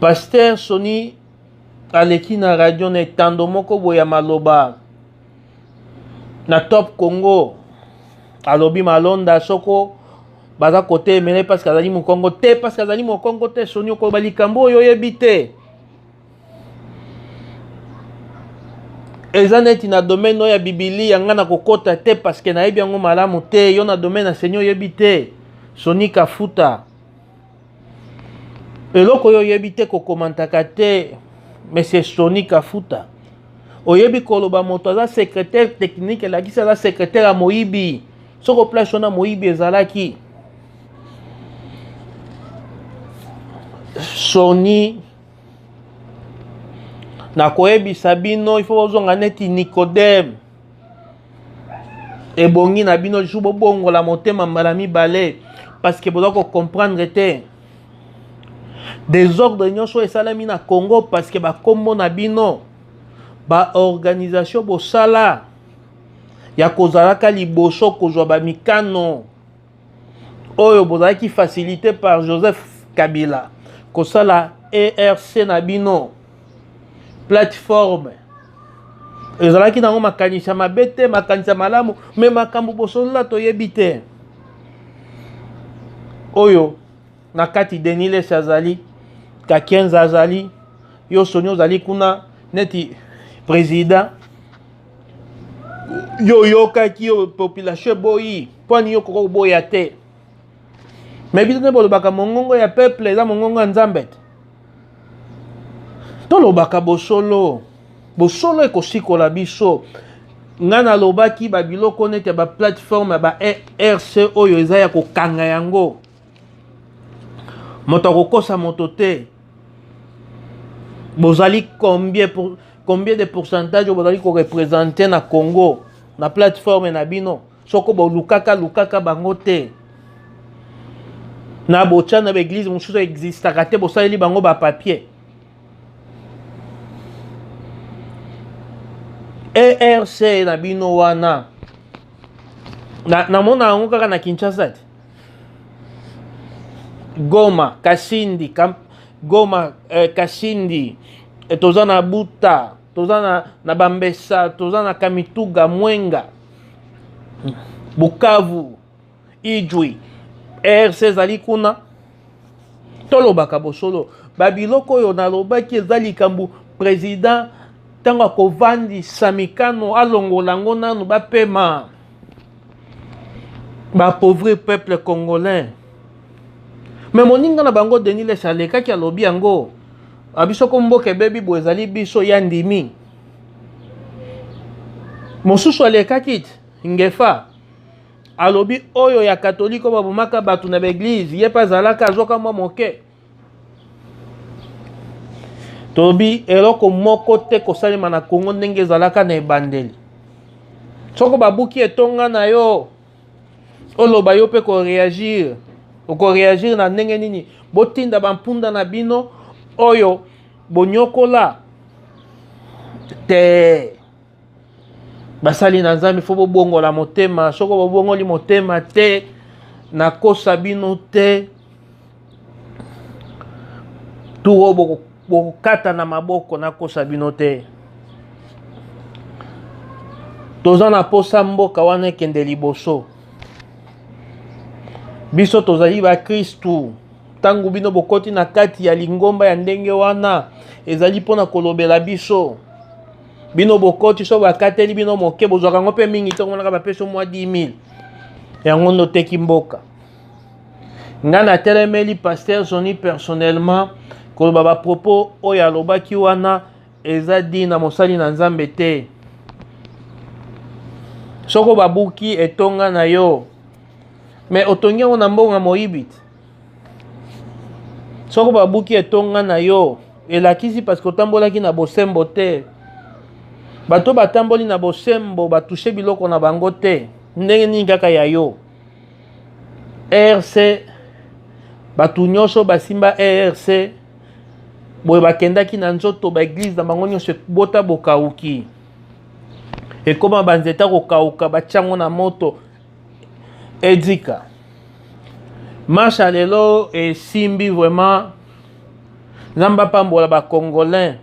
Pasteur Sony aleki na radio na etando moko boya maloba na Top Congo alobi malonda soko baza kote emele parce que azali mokongo te, parce que azali mokongo te. Soni okoba likambo oyo oyebi te. Eza neti na domaine oyo ya bibili yanga na kokota te parce que nayebi yango malamu te. Yo na domaine na Seigneur oyebi te. Soni Kafuta eloko oyo oyebi te kokomantaka te. Monsieur Soni Kafuta oyebi koloba moto aza secrétaire technique elakisi aza secrétaire ya moyibi. Soko place wana moyibi ezalaki. Soni na koyebisa bino il faut ozonga neti Nicodème ebongi na bino jour bobongola motema mbala mibale parce que boza ko comprendre te désordre nyonso esalami na Congo parce que bakombo na bino ba organisation bosala ya kozalaka liboso kozwa bamikano oyo bozalaki facilité par Joseph Kabila kosala ERC na bino plateforme ezalaki nango makanisa mabe te makanisa malamu me makambo bosolola toyebi te oyo na kati Deniles azali Kakenza azali yo Soni ozali kuna neti président yo yokaki yo population boyi poni yo koko boya te mais bino ne bolobaka mongongo ya peuple eza mongongo ya Nzambe tolobaka bosolo bosolo ekosikola biso nga nalobaki babiloko neti ya baplateforme ya ba RC oyo eza ya kokanga yango moto akokosa moto te. Bozali combien de pourcentage bozali ko représenter na Congo na plateforme na bino soko lukaka bango te na bocha na église mosusu existaka te bosaleli bango ba papier. ERC na bino wana na mona yango kaka na Kinshasa Goma Kasindi Goma Kasindi toza na Buta toza na Bambesa toza na Kamituga Mwenga Bukavu Ijwi ERC zali kuna tolobaka bosolo babiloko oyo nalobaki ezali kambu président tango akovandisa mikano alongola ngo nanu bapema pauvre peuple congolais. Mais moninga na bango Deniles alekaki alobi yango abisoko mboka bebi bo ezali biso ya ndimi mosusu alekaki Ngefa alobi oyo ya katoliko babomaka batu na l'église ye pa zalaka azoka mwa moke tobi eloko moko te kosalema na Congo ndenge ezalaka na ebandeli soko babuki etonga na yo oloba yo pe ko réagir na ndenge nini botinda bampunda na bino oyo bonyokola te basali na Nzambe fo bobongola motema soko bobongoli motema te na kosa bino te tuwo bokata na maboko na kosa bino te toza na posa mboka wana ekende liboso biso tozali ba Kristu tangu bino bokoti na kati ya lingomba ya ndenge wana ezali pona kolobela biso bino bokoti so bakateli bino moke bozwaka ngo pe mingi to ngona ba peso mwa 10,000 yango ndo teki mboka nga na telemeli Pasteur Soni personnellement koloba ba propos oyo alobaki wana eza di na mosali na Nzambe te soko babuki etonga na yo mais otongi yango na mbongo moyibi soko babuki etonga na yo elakisi parce que otambolaki na bosembo te bato batamboli na bosembo batushe biloko na bango te ndenge nini kaka ya yo ERC batu nyonso basimba ERC boye bakendaki na nzoto ba église na bango nyonso bota bokauki ekoma banzeta kokauka batiango na moto edika marche lelo esimbi vraiment nzambe apambola ba congolais